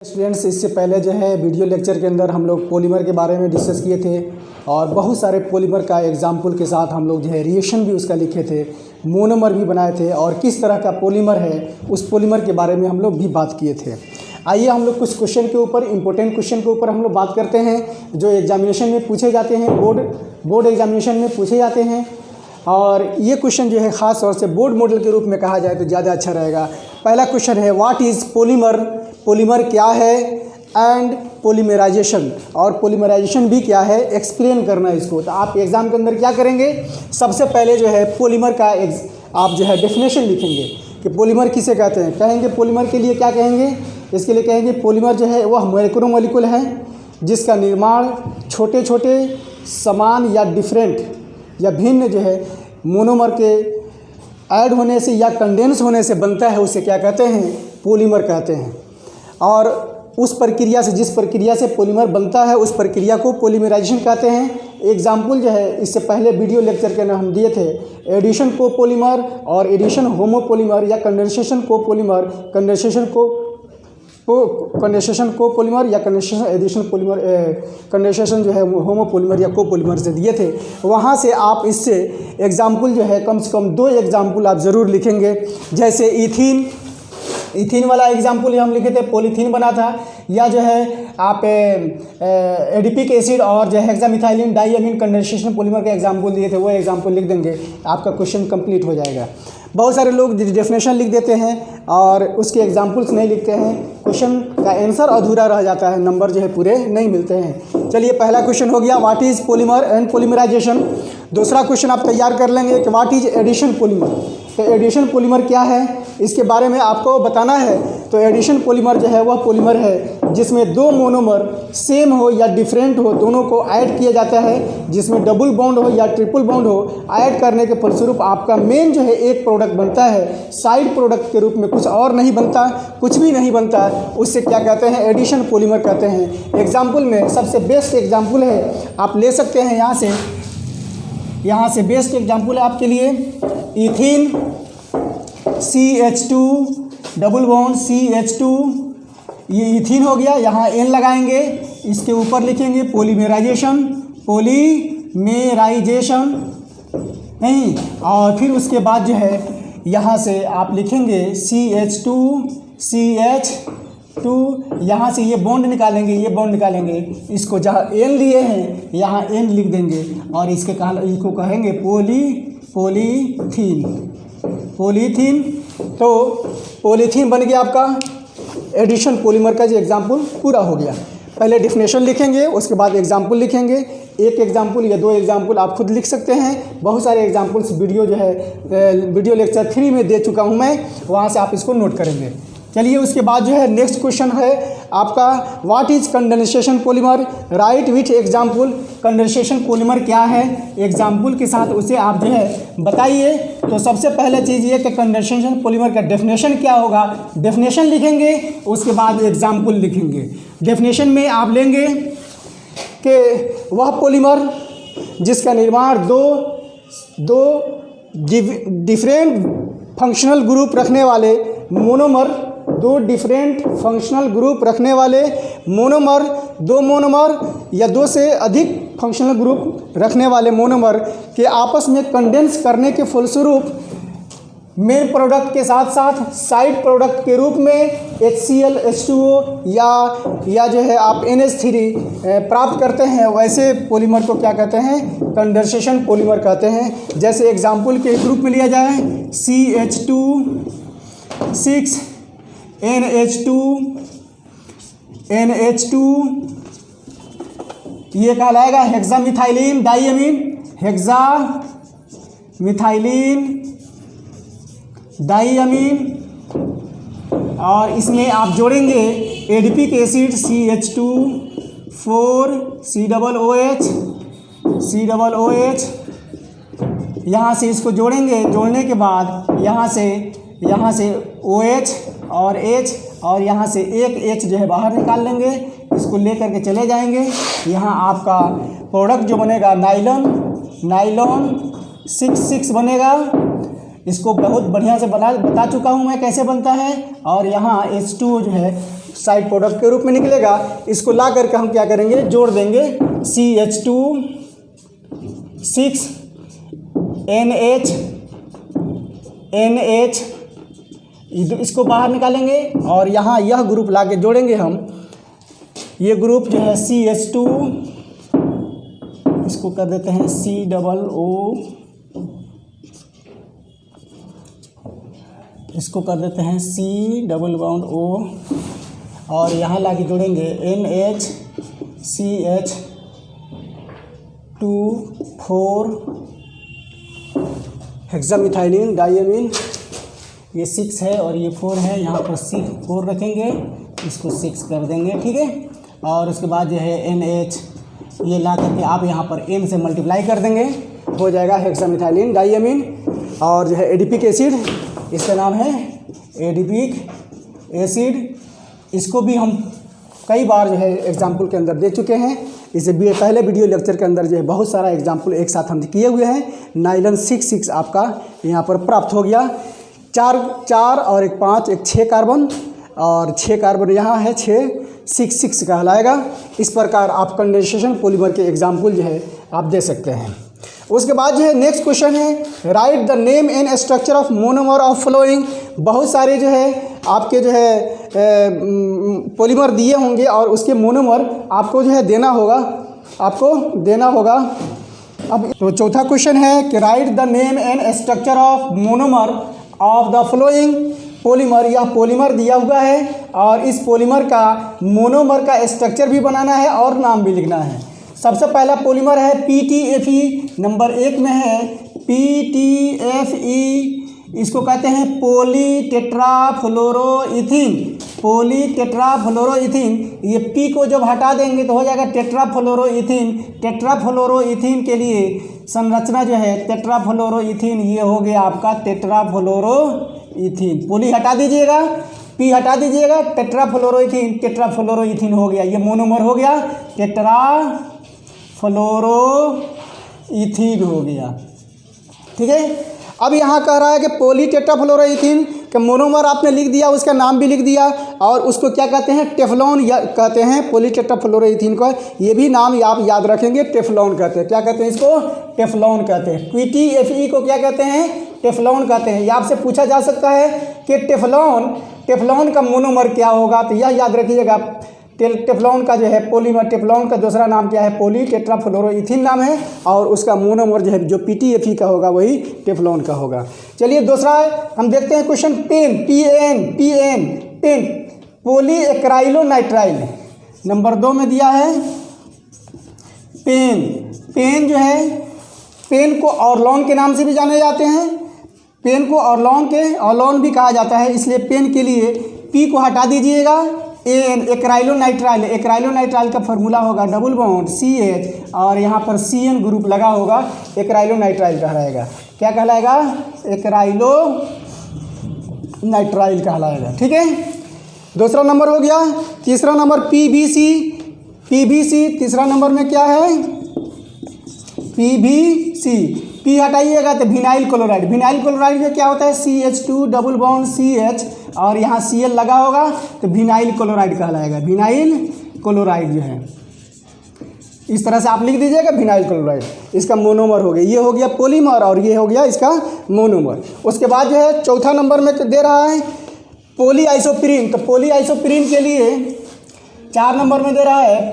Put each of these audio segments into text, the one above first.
Students, इससे पहले जो है वीडियो लेक्चर के अंदर हम लोग पॉलीमर के बारे में डिस्कस किए थे और बहुत सारे पॉलीमर का एग्जाम्पल के साथ हम लोग जो है रिएक्शन भी उसका लिखे थे, मोनोमर भी बनाए थे और किस तरह का पॉलीमर है उस पॉलीमर के बारे में हम लोग भी बात किए थे। आइए हम लोग कुछ क्वेश्चन के ऊपर, इंपॉर्टेंट क्वेश्चन के ऊपर हम लोग बात करते हैं जो एग्जामिनेशन में पूछे जाते हैं, बोर्ड एग्जामिनेशन में पूछे जाते हैं। और ये क्वेश्चन जो है ख़ास तौर से बोर्ड मॉडल के रूप में कहा जाए तो ज़्यादा अच्छा रहेगा। पहला क्वेश्चन है व्हाट इज़ पॉलीमर, पॉलीमर क्या है, एंड पॉलीमराइजेशन, और पॉलीमराइजेशन भी क्या है, एक्सप्लेन करना है इसको। तो आप एग्ज़ाम के अंदर क्या करेंगे, सबसे पहले जो है पॉलीमर का आप जो है डेफिनेशन लिखेंगे कि पॉलीमर किसे कहते हैं। कहेंगे पॉलीमर के लिए क्या कहेंगे, इसके लिए कहेंगे पॉलीमर जो है वह मैक्रोमोलिक्यूल है जिसका निर्माण छोटे छोटे समान या डिफरेंट या भिन्न जो है मोनोमर के ऐड होने से या कंडेंस होने से बनता है, उसे क्या कहते हैं, पॉलीमर कहते हैं। और उस प्रक्रिया से, जिस प्रक्रिया से पॉलीमर बनता है उस प्रक्रिया को पॉलीमराइजेशन कहते हैं। एग्जाम्पल जो है इससे पहले वीडियो लेक्चर के अंदर हम दिए थे, एडिशन कोपॉलीमर और एडिशन होमोपॉलीमर या कंडेंसेशन कोपॉलीमर, कंडेंसेशन कोपॉलीमर या कंडेंसेशन एडिशन पॉलीमर, कंडेंसेशन जो है होमोपॉलीमर या कोपॉलीमर से दिए थे। वहाँ से आप इससे एग्जाम्पल जो है कम से कम 2 एग्जाम्पल आप ज़रूर लिखेंगे। जैसे इथीन वाला एग्जाम्पल हम लिखे थे, पॉलीथीन बना था, या जो है आप एडिपिक एसिड और जो है हेक्सामिथाइलिन डाइअमीन कंडेंसेशन पॉलीमर के एग्जाम्पल दिए थे, वो एग्जाम्पल लिख देंगे, आपका क्वेश्चन कंप्लीट हो जाएगा। बहुत सारे लोग डेफिनेशन लिख देते हैं और उसके एग्जाम्पल्स नहीं लिखते हैं, क्वेश्चन का आंसर अधूरा रह जाता है, नंबर जो है पूरे नहीं मिलते हैं। चलिए पहला क्वेश्चन हो गया what is polymer and polymerization. दूसरा क्वेश्चन आप तैयार कर लेंगे कि व्हाट इज़ एडिशन पॉलीमर। तो एडिशन पॉलीमर क्या है इसके बारे में आपको बताना है। तो एडिशन पॉलीमर जो है वह पॉलीमर है जिसमें 2 मोनोमर सेम हो या डिफरेंट हो, दोनों को ऐड किया जाता है, जिसमें डबल बॉन्ड हो या ट्रिपल बॉन्ड हो। ऐड करने के फलस्वरूप आपका मेन जो है एक प्रोडक्ट बनता है, साइड प्रोडक्ट के रूप में कुछ और नहीं बनता, कुछ भी नहीं बनता, उससे क्या कहते हैं, एडिशन पॉलीमर कहते हैं। एग्जाम्पल में सबसे बेस्ट एग्जाम्पल है, आप ले सकते हैं यहाँ से बेस्ट एग्जाम्पल है आपके लिए ethene CH2 double bond CH2, ये इथीन हो गया, यहाँ N लगाएंगे, इसके ऊपर लिखेंगे पॉलीमराइजेशन, पॉलीमराइजेशन नहीं, और फिर उसके बाद जो है यहाँ से आप लिखेंगे CH2 CH2, यहाँ से ये बॉन्ड निकालेंगे, इसको जहाँ N लिए हैं यहाँ N लिख देंगे और इसको कहेंगे पॉलीथीन। तो पॉलीथीन बन गया आपका एडिशन पॉलीमर का जो एग्जाम्पल पूरा हो गया। पहले डिफिनेशन लिखेंगे, उसके बाद एग्जाम्पल लिखेंगे। एक एग्जाम्पल या 2 एग्जाम्पल आप खुद लिख सकते हैं, बहुत सारे एग्जाम्पल्स वीडियो जो है वीडियो लेक्चर 3 में दे चुका हूं मैं, वहां से आप इसको नोट करेंगे। चलिए उसके बाद जो है नेक्स्ट क्वेश्चन है आपका what is condensation polymer, right with example. Condensation polymer क्या है, एग्जाम्पल के साथ उसे आप जो है बताइए। तो सबसे पहले चीज़ ये कि कंडेंसेशन पॉलीमर का डेफिनेशन क्या होगा, डेफिनेशन लिखेंगे, उसके बाद एग्जाम्पल लिखेंगे। डेफिनेशन में आप लेंगे कि वह पॉलीमर जिसका निर्माण दो डिफरेंट फंक्शनल ग्रुप रखने वाले मोनोमर, 2 डिफरेंट फंक्शनल ग्रुप रखने वाले मोनोमर, 2 मोनोमर या 2 से अधिक फंक्शनल ग्रुप रखने वाले मोनोमर के आपस में कंडेंस करने के फलस्वरूप मेन प्रोडक्ट के साथ साथ साइड प्रोडक्ट के रूप में HCl H2O या जो है आप NH3 प्राप्त करते हैं, वैसे पॉलीमर को क्या कहते हैं, कंडेंसेशन पॉलीमर कहते हैं। जैसे एग्जाम्पल के ग्रुप में लिया जाए CH2 6 NH2 ये कहलाएगा हेक्सामिथाइलिन डाइअमीन, और इसमें आप जोड़ेंगे एडिपिक एसिड CH2 4 COOH, यहाँ से इसको जोड़ेंगे, जोड़ने के बाद यहाँ से OH और H और यहाँ से एक H जो है बाहर निकाल लेंगे, इसको ले करके चले जाएंगे। यहाँ आपका प्रोडक्ट जो बनेगा नाइलॉन 6 बनेगा। इसको बहुत बढ़िया से बता चुका हूँ मैं कैसे बनता है। और यहाँ H2O जो है साइड प्रोडक्ट के रूप में निकलेगा। इसको ला करके हम क्या करेंगे, जोड़ देंगे CH2 6 NH इसको बाहर निकालेंगे और यहाँ यह ग्रुप ला के जोड़ेंगे हम। ये ग्रुप जो है CH2, इसको कर देते हैं COO, इसको कर देते हैं C डबल बॉन्ड O और यहाँ ला के जोड़ेंगे NH2CH2 4 हेक्सामिथाइलिन डाइअमीन। ये 6 है और ये 4 है, यहाँ पर 4 रखेंगे, इसको 6 कर देंगे, ठीक है। और उसके बाद जो है NH ये ला करके आप यहाँ पर N से मल्टीप्लाई कर देंगे, हो जाएगा हेक्सामिथाइलिन डाइअमीन। और जो है एडिपिक एसिड, इसका नाम है एडिपिक एसिड। इसको भी हम कई बार जो है एग्जाम्पल के अंदर दे चुके हैं। इसे पहले वीडियो लेक्चर के अंदर जो है बहुत सारा एग्जाम्पल एक साथ हम किए हुए हैं। नाइलन 6 आपका यहाँ पर प्राप्त हो गया। 4 और एक 5, एक 6 कार्बन और 6 कार्बन यहाँ है, 6 कहलाएगा। इस प्रकार आप कंडेंसेशन पॉलीमर के एग्जाम्पल जो है आप दे सकते हैं। उसके बाद जो है नेक्स्ट क्वेश्चन है, write the name and structure of monomer of following. बहुत सारे जो है आपके जो है पॉलीमर दिए होंगे और उसके मोनोमर आपको जो है देना होगा, अब तो चौथा क्वेश्चन है कि right the name and structure of monomer of the flowing polymer. यह पॉलीमर दिया हुआ है और इस पॉलीमर का मोनोमर का स्ट्रक्चर भी बनाना है और नाम भी लिखना है। सबसे पहला पॉलीमर है PTFE, नंबर 1 में है PTFE। इसको कहते हैं पॉलीटेट्राफ्लोरोइथीन। ये P को जब हटा देंगे तो हो जाएगा टेट्राफ्लोरोइथीन। टेट्राफ्लोरोइथीन के लिए संरचना जो है टेट्राफ्लोरोइथीन, ये हो गया आपका टेट्राफ्लोरोइथीन। पोली हटा दीजिएगा, P हटा दीजिएगा, टेट्राफ्लोरोइथीन हो गया। ये मोनोमर हो गया, टेट्राफ्लोरोइथीन हो गया, ठीक है। अब यहाँ कह रहा है कि पॉलीटेट्राफ्लोरोइथीन का मोनोमर आपने लिख दिया, उसका नाम भी लिख दिया और उसको क्या कहते हैं, टेफ्लॉन कहते हैं पॉलीटेट्राफ्लोरोइथीन को। ये भी नाम आप याद रखेंगे, टेफ्लॉन कहते हैं। क्या कहते हैं इसको, टेफ्लॉन कहते हैं। PTFE को क्या कहते हैं, टेफ्लॉन कहते हैं। ये आपसे पूछा जा सकता है कि टेफ्लॉन का मोनोमर क्या होगा, तो यह याद रखिएगा। टेफ्लॉन का जो है पॉलीमर, टेफ्लॉन का दूसरा नाम क्या है, पॉलीटेट्राफ्लोरोइथीन नाम है और उसका मोनोमर जो है जो PTFE का होगा वही टेफ्लॉन का होगा। चलिए दूसरा हम देखते हैं क्वेश्चन, पेन पॉलीएक्राइलोनाइट्राइल, नंबर 2 में दिया है। पेन जो है, पेन को ऑरलॉन के नाम से भी जाने जाते हैं। पेन को ऑरलॉन भी कहा जाता है, इसलिए पेन के लिए P को हटा दीजिएगा। एक्राइलोनाइट्राइल का फॉर्मूला होगा डबल बॉन्ड CH और यहाँ पर CN ग्रुप लगा होगा, एक्राइलोनाइट्राइल कहलाएगा। क्या कहलाएगा, एक्राइलोनाइट्राइल कहलाएगा, ठीक है। दूसरा नंबर हो गया। तीसरा नंबर PVC। तीसरा नंबर में क्या है, PVC। P हटाइएगा तो विनाइल क्लोराइड में क्या होता है, CH2 डबल बॉन्ड CH और यहाँ Cl लगा होगा तो विनाइल क्लोराइड कहलाएगा। विनाइल क्लोराइड जो है इस तरह से आप लिख दीजिएगा, विनाइल क्लोराइड। इसका मोनोमर हो गया, ये हो गया पॉलीमर और ये हो गया इसका मोनोमर। उसके बाद जो है चौथा नंबर में दे रहा है पॉलीआइसोप्रीन। तो पॉलीआइसोप्रीन के लिए 4 नंबर में दे रहा है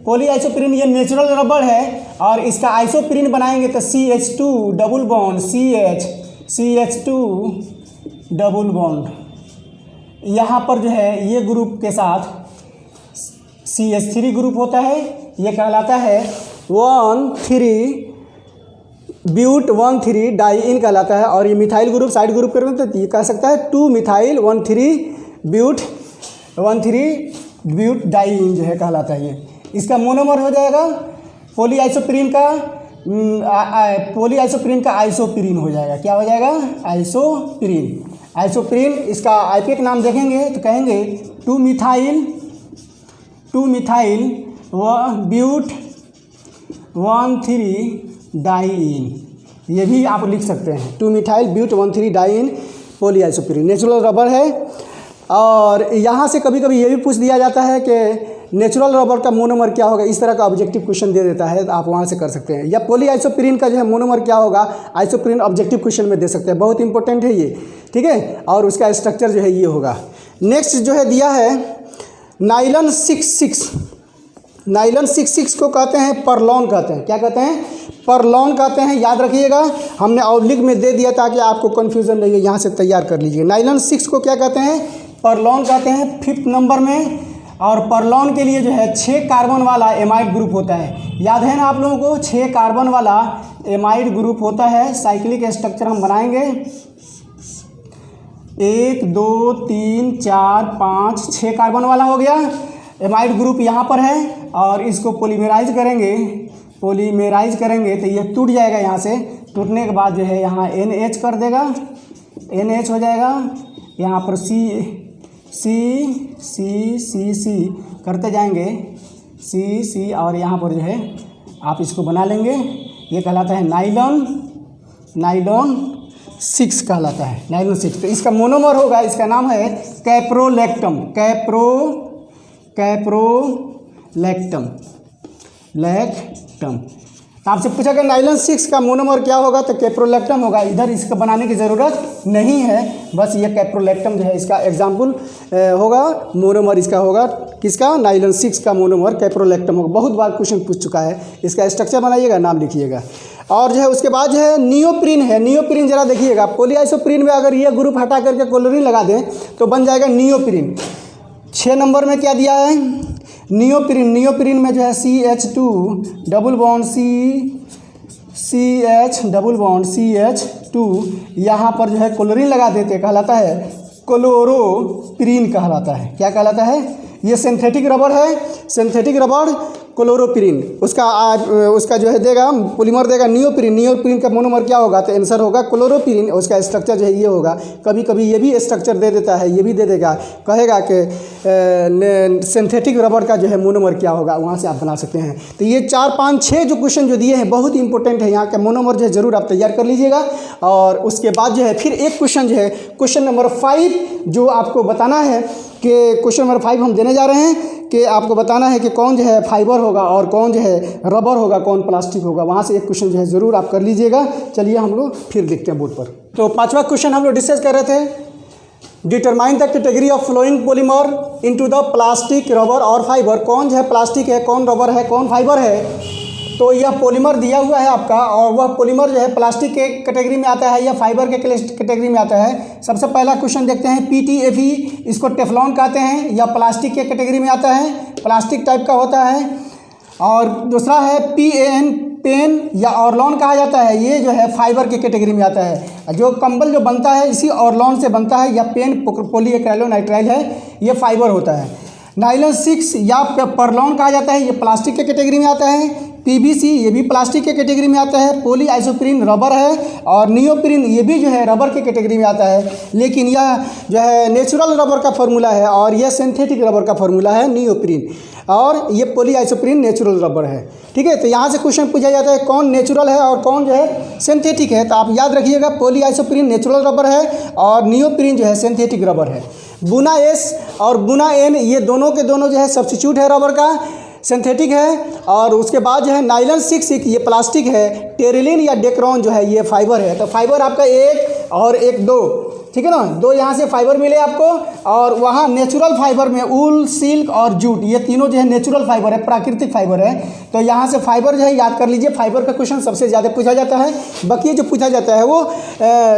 पॉलीआइसोप्रीन ये नेचुरल रबड़ है और इसका आइसोप्रीन बनाएंगे तो CH2 double bond CH2 double bond, यहाँ पर जो है ये ग्रुप के साथ CH3 ग्रुप होता है, ये कहलाता है 1,3-ब्यूट 1,3-डाइइन कहलाता है। और ये मिथाइल ग्रुप साइड ग्रुप करेंगे तो ये कह सकता है 2-मिथाइल 1,3-ब्यूट 1,3-ब्यूट-डाइइन जो है कहलाता है। ये इसका मोनोमर हो जाएगा पॉलीआइसोप्रीन का आइसोप्रीन हो जाएगा। क्या हो जाएगा, आइसोप्रीन। इसका आईपीएक नाम देखेंगे तो कहेंगे 2-मिथाइल ब्यूट 1,3-डाइइन। ये भी आप लिख सकते हैं 2-methyl-but-1,3 डाइन पॉलीआइसोप्रीन नेचुरल रबर है। और यहाँ से कभी कभी ये भी पूछ दिया जाता है कि नेचुरल रबर का मोनोमर क्या होगा, इस तरह का ऑब्जेक्टिव क्वेश्चन दे देता है, तो आप वहाँ से कर सकते हैं। या पॉलीआइसोप्रीन का जो है मोनोमर क्या होगा, आइसोप्रीन ऑब्जेक्टिव क्वेश्चन में दे सकते हैं, बहुत इंपॉर्टेंट है ये, ठीक है। और उसका स्ट्रक्चर जो है ये होगा। नेक्स्ट जो है दिया है नाइलन 66। नाइलन 66 को कहते हैं परलॉन कहते हैं। क्या कहते हैं? परलॉन कहते हैं। याद रखिएगा, हमने ऑब्लिक में दे दिया ताकि आपको कन्फ्यूज़न नहीं हो, यहाँ से तैयार कर लीजिए। नाइलन 6 को क्या कहते हैं? परलॉन कहते हैं 5th नंबर में। और परलॉन के लिए जो है 6 कार्बन वाला एमाइड ग्रुप होता है। याद है ना आप लोगों को, 6 कार्बन वाला एमाइड ग्रुप होता है। साइक्लिक स्ट्रक्चर हम बनाएंगे 1 2 3 4 5 6 कार्बन वाला हो गया एमाइड ग्रुप यहाँ पर है। और इसको पॉलीमराइज करेंगे तो ये टूट जाएगा। यहाँ से टूटने के बाद जो है यहाँ NH कर देगा, NH हो जाएगा। यहाँ पर C करते जाएंगे C और यहाँ पर जो है आप इसको बना लेंगे। ये कहलाता है नाइलॉन 6 कहलाता है, नाइलॉन 6। तो इसका मोनोमर होगा, इसका नाम है कैप्रोलैक्टम। तो आपसे पूछा कि नाइलॉन 6 का मोनोमर क्या होगा, तो कैप्रोलैक्टम होगा। इधर इसका बनाने की ज़रूरत नहीं है, बस ये कैप्रोलैक्टम जो है इसका एग्जाम्पल होगा। मोनोमर इसका होगा किसका? नाइलॉन 6 का मोनोमर कैप्रोलैक्टम होगा। बहुत बार क्वेश्चन पूछ चुका है। इसका स्ट्रक्चर बनाइएगा, नाम लिखिएगा। और जो है उसके बाद जो है नियोप्रीन है। नियोप्रीन जरा देखिएगा, पॉलीआइसोप्रीन में अगर ये ग्रुप हटा करके क्लोरीन लगा दें तो बन जाएगा नियोप्रीन। 6 नंबर में क्या दिया है? नियोप्रीन में जो है CH2 डबल बॉन्ड CH2 यहाँ पर जो है क्लोरीन लगा देते, कहलाता है क्लोरोप्रीन कहलाता है। क्या कहलाता है? ये सिंथेटिक रबर है, सिंथेटिक रबर क्लोरोप्रीन। उसका जो है देगा पॉलीमर देगा नियोप्रीन का मोनोमर क्या होगा, तो आंसर होगा क्लोरोप्रीन। उसका स्ट्रक्चर जो है ये होगा। कभी कभी ये भी स्ट्रक्चर दे देता है, ये भी दे देगा, कहेगा कि सिंथेटिक रबर का जो है मोनोमर क्या होगा, वहाँ से आप बना सकते हैं। तो ये 4 5 6 जो क्वेश्चन जो दिए हैं बहुत इंपॉर्टेंट है। यहाँ का मोनोमर जो है ज़रूर आप तैयार कर लीजिएगा। और उसके बाद जो है फिर एक क्वेश्चन जो है क्वेश्चन नंबर 5 जो आपको बताना है कि क्वेश्चन नंबर 5 हम देने जा रहे हैं कि आपको बताना है कि कौन जो है फाइबर होगा और कौन जो है रबर होगा, कौन प्लास्टिक होगा। वहाँ से एक क्वेश्चन जो है ज़रूर आप कर लीजिएगा। चलिए हम लोग फिर लिखते हैं बोर्ड पर। तो 5वां क्वेश्चन हम लोग डिस्कस कर रहे थे, determine the category of following polymer into the plastic, rubber और फाइबर। कौन जो है प्लास्टिक है, कौन रबर है, कौन फाइबर है। तो यह पॉलीमर दिया हुआ है आपका, और वह पॉलीमर जो है प्लास्टिक के कैटेगरी में आता है या फाइबर के कैटेगरी में आता है। सबसे पहला क्वेश्चन देखते हैं PTFE, इसको टेफ्लॉन कहते हैं, या प्लास्टिक के कैटेगरी में आता है, प्लास्टिक टाइप का होता है। और दूसरा है PAN, पेन या ऑर्लॉन कहा जाता है, ये जो है फाइबर के कैटेगरी में आता है। जो कंबल जो बनता है इसी ऑर्लॉन से बनता है, या पेन पॉलीएक्राइलोनाइट्राइल है, ये फाइबर होता है। नाइलॉन 6 या परलॉन कहा जाता है, ये प्लास्टिक के कैटेगरी में आता है। PVC ये भी प्लास्टिक के कैटेगरी में आता है। पॉलीआइसोप्रीन रबर है, और नियोप्रीन ये भी जो है रबर के कैटेगरी में आता है। लेकिन यह जो है नेचुरल रबर का फार्मूला है, और यह सिंथेटिक रबर का फार्मूला है नियोप्रीन, और ये पॉलीआइसोप्रीन नेचुरल रबर है। ठीक है, तो यहाँ से क्वेश्चन पूछा जाता है कौन नेचुरल है और कौन जो है सिंथेटिक है। तो आप याद रखिएगा, पॉलीआइसोप्रीन नेचुरल रबर है और नियोप्रीन जो है सिंथेटिक रबर है। बुना S और बुना N ये दोनों के दोनों जो है सब्स्टिट्यूट है रबर का, सिंथेटिक है। और उसके बाद जो है नाइलॉन 6 ये प्लास्टिक है। टेरिलिन या डेक्रॉन जो है ये फाइबर है। तो फाइबर आपका 1 और 1 2, ठीक है ना, 2 यहाँ से फाइबर मिले आपको। और वहाँ नेचुरल फाइबर में ऊल, सिल्क और जूट, ये तीनों जो है नेचुरल फाइबर है, प्राकृतिक फाइबर है। तो यहाँ से फाइबर जो है याद कर लीजिए, फाइबर का क्वेश्चन सबसे ज़्यादा पूछा जाता है। बाकी जो पूछा जाता है वो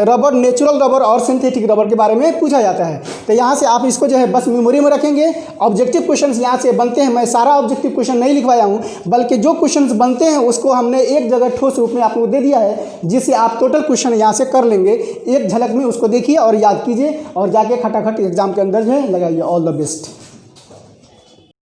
रबर, नेचुरल रबर और सिंथेटिक रबर के बारे में पूछा जाता है। तो यहाँ से आप इसको जो है बस मेमोरी में रखेंगे। ऑब्जेक्टिव क्वेश्चन यहाँ से बनते हैं, मैं सारा ऑब्जेक्टिव क्वेश्चन नहीं लिखवाया हूँ, बल्कि जो क्वेश्चन बनते हैं उसको हमने एक जगह ठोस रूप में आपको दे दिया है, जिससे आप टोटल क्वेश्चन यहाँ से कर लेंगे। एक झलक में उसको देखिए और याद कीजिए, और जाके खटाखट एग्जाम के अंदर जो है लगाइए। All the best.